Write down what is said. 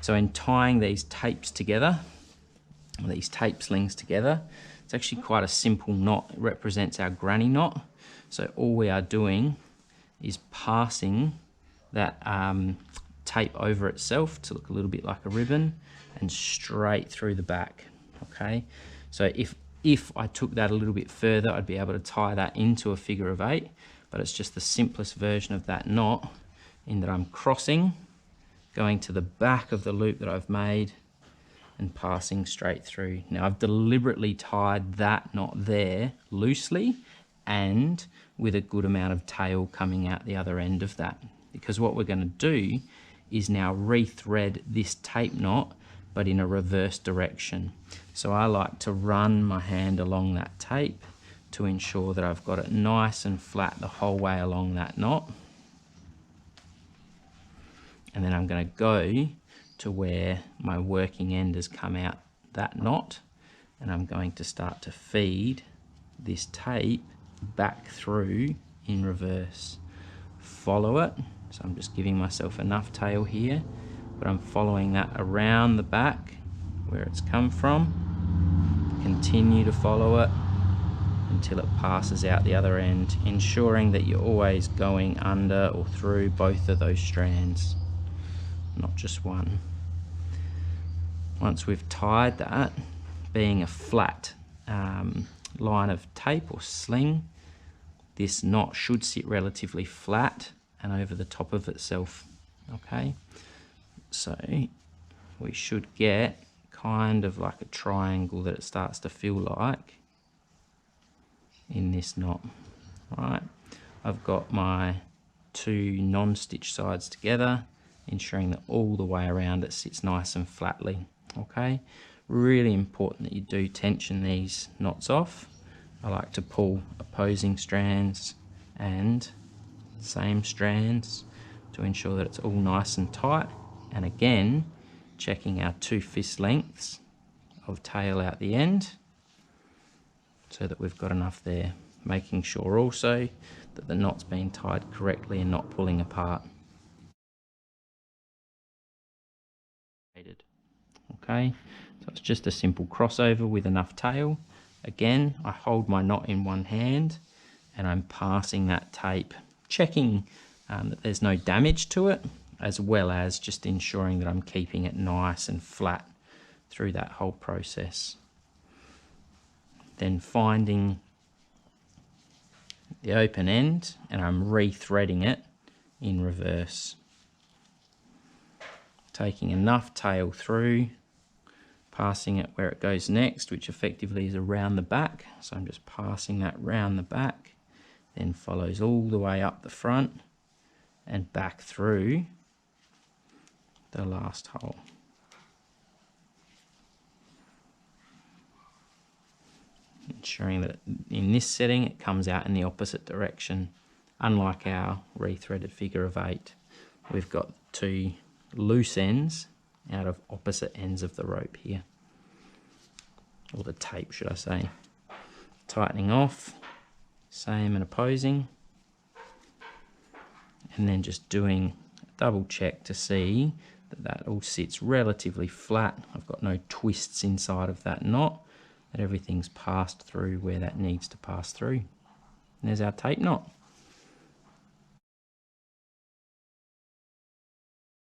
So in tying these tapes together, these tape slings together, it's actually quite a simple knot. It represents our granny knot. So all we are doing is passing that tape over itself to look a little bit like a ribbon and straight through the back, okay? So if I took that a little bit further, I'd be able to tie that into a figure of 8, but it's just the simplest version of that knot in that I'm crossing, going to the back of the loop that I've made and passing straight through. Now I've deliberately tied that knot there loosely and with a good amount of tail coming out the other end of that, because what we're going to do is now rethread this tape knot but in a reverse direction. So I like to run my hand along that tape to ensure that I've got it nice and flat the whole way along that knot. And then I'm going to go to where my working end has come out that knot, and I'm going to start to feed this tape back through in reverse. Follow it. So I'm just giving myself enough tail here, but I'm following that around the back where it's come from. Continue to follow it until it passes out the other end, ensuring that you're always going under or through both of those strands, not just one. Once we've tied that, being a flat line of tape or sling, this knot should sit relatively flat and over the top of itself, okay? So we should get kind of like a triangle that it starts to feel like in this knot, right? I've got my 2 non-stitch sides together, ensuring that all the way around it sits nice and flatly, okay? Really important that you do tension these knots off. I like to pull opposing strands and same strands to ensure that it's all nice and tight. And again, checking our 2 fist lengths of tail out the end so that we've got enough there. Making sure also that the knot's been tied correctly and not pulling apart. Okay, so it's just a simple crossover with enough tail. Again, I hold my knot in one hand and I'm passing that tape, checking that there's no damage to it, as well as just ensuring that I'm keeping it nice and flat through that whole process. Then finding the open end and I'm rethreading it in reverse. Taking enough tail through, passing it where it goes next, which effectively is around the back. So I'm just passing that round the back, then follows all the way up the front and back through the last hole. Ensuring that in this setting it comes out in the opposite direction. Unlike our rethreaded figure of 8, we've got 2 loose ends out of opposite ends of the rope here, or the tape should I say. Tightening off, same and opposing, and then just doing a double check to see that that all sits relatively flat. I've got no twists inside of that knot, that everything's passed through where that needs to pass through. And there's our tape knot.